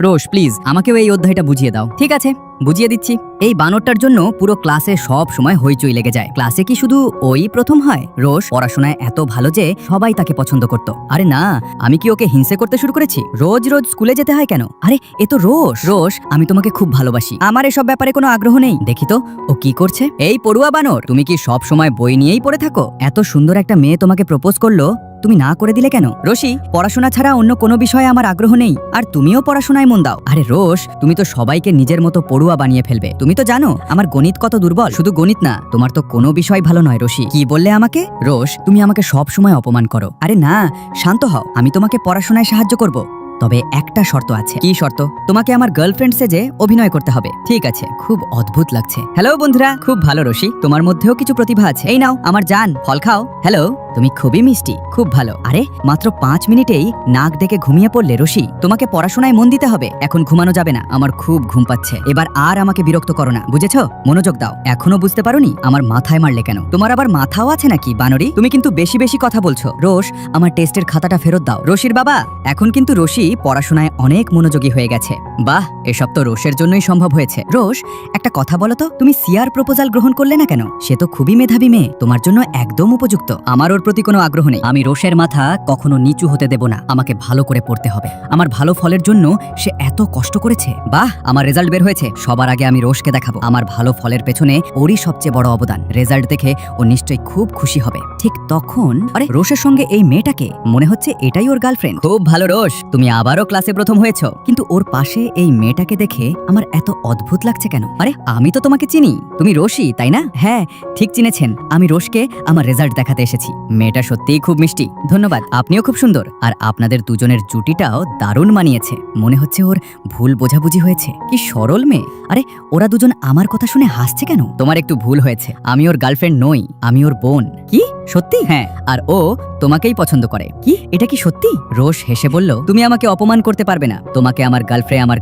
রোশ please আমাকেও এই অধ্যায়টা বুঝিয়ে দাও। ঠিক আছে, বুঝিয়ে দিচ্ছি। এই বানরটার জন্য পুরো ক্লাসে সব সময় হইচই লেগে যায়। ক্লাসে কি শুধু ওই প্রথম হয়? রোশ পড়াশোনায় এত ভালো যে সবাই তাকে পছন্দ করত। আরে না, আমি কি ওকে হিংসে করতে শুরু করেছি? রোজ রোজ স্কুলে যেতে হয় কেন? আরে এ তো রোশ। রোশ, আমি তোমাকে খুব ভালোবাসি, আমার এসব ব্যাপারে কোনো আগ্রহ নেই। দেখি তো ও কি করছে। এই পড়ুয়া বানর, তুমি কি সব সময় বই নিয়েই পড়ে থাকো? এত সুন্দর একটা মেয়ে তোমাকে প্রপোজ করলো, তুমি না করে দিলে কেন? রোশি, পড়াশোনা ছাড়া অন্য কোনো বিষয়ে আমার আগ্রহ নেই, আর তুমিও পড়াশোনায় মন দাও। আরে রোশ, তুমি তো সবাইকে নিজের মতো পড়ুয়া বানিয়ে ফেলবে। তুমি তো জানো আমার গণিত কত দুর্বল। শুধু গণিত না, তোমার তো কোনো বিষয় ভালো নয়। রোশি, কি বললে আমাকে? রোশ, তুমি আমাকে সব সময় অপমান করো। আরে না, শান্ত হও, আমি তোমাকে পড়াশোনায় সাহায্য করব, তবে একটা শর্ত আছে। কি শর্ত? তোমাকে আমার গার্লফ্রেন্ড সেজে অভিনয় করতে হবে। ঠিক আছে, খুব অদ্ভুত লাগছে। হ্যালো বন্ধুরা, খুব ভালো রোশি, তোমার মধ্যেও কিছু প্রতিভা আছে। এই নাও আমার জান, ফল খাও। হ্যালো, তুমি খুবই মিষ্টি, খুব ভালো। আরে মাত্র 5 মিনিটেই নাক ডেকে ঘুমিয়ে পড়লে। রোশি, তোমাকে পড়াশোনায় মন দিতে হবে, এখন ঘুমানো যাবে না। আমার খুব ঘুম পাচ্ছে, এবার আর আমাকে বিরক্ত করো না, বুঝেছো? মনোযোগ দাও। এখনো বুঝতে পারোনি আমার মাথায় মারলে কেন? তোমার আবার মাথাও আছে নাকি বানরি? তুমি কিন্তু বেশি বেশি কথা বলছো। রোশ, আমার টেস্টের খাতাটা ফেরত দাও। রোশির বাবা, এখন কিন্তু রোশি পড়াশোনায় অনেক মনোযোগী হয়ে গেছে। বাহ, এসব তো রোশের জন্যই সম্ভব হয়েছে। রোশ, একটা কথা বলো তো, তুমি সিয়ার প্রপোজাল গ্রহণ করলে না কেন? সে তো খুবই মেধাবী মেয়ে, তোমার জন্য একদম উপযুক্ত। আমার ওর প্রতি কোনো আগ্রহ নেই। আমি রোশের মাথা কখনো নিচু হতে দেব না। আমাকে ভালো করে পড়তে হবে। আমার ভালো ফলের জন্য সে এত কষ্ট করেছে। বাহ, আমার রেজাল্ট বের হয়েছে। সবার আগে আমি রোশকে দেখাবো আমার ভালো ফলের পেছনে ওরই সবচেয়ে বড় অবদান। রেজাল্ট দেখে ও নিশ্চয়ই খুব খুশি হবে। ঠিক তখন আরে রোশের সঙ্গে এই মেয়েটাকে মনে হচ্ছে এটাই ওর গার্লফ্রেন্ড। খুব ভালো রোশ, তুমি আবারও ক্লাসে প্রথম হয়েছো। কিন্তু ওর পাশে এই মেয়েটাকে দেখে আমার এত অদ্ভুত লাগছে কেন? আরে আমি তো তোমাকে চিনি, তুমি রোশি তাই না? হ্যাঁ, ঠিক চিনেছেন। আমি রোশকে আমার রেজাল্ট দেখাতে এসেছি। মেয়েটা সত্যিই খুব মিষ্টি। ধন্যবাদ, আপনিও খুব সুন্দর। আর আপনাদের দুজনের জুটিটাও দারুণ মানিয়েছে। মনে হচ্ছে ওর ভুল বোঝাবুঝি হয়েছে। কি সরল মেয়ে। আরে ওরা দুজন আমার কথা শুনে হাসছে কেন? তোমার একটু ভুল হয়েছে, আমি ওর গার্লফ্রেন্ড নই, আমি ওর বোন। কি সত্যি? হ্যাঁ, আর ও তোমাকেই পছন্দ করে। কি এটা কি সত্যি? রোশ হেসে বলল, তুমি আমাকে অপমান করতে পারবে না। তোমাকে আমার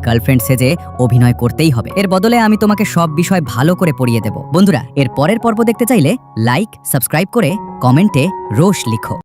গার্লফ্রেন্ড সেজে অভিনয় করতেই হবে। এর বদলে আমি তোমাকে সব বিষয় ভালো করে পড়িয়ে দেব। বন্ধুরা, এর পরের পর্ব দেখতে চাইলে লাইক, সাবস্ক্রাইব করে কমেন্টে রোশ লিখো।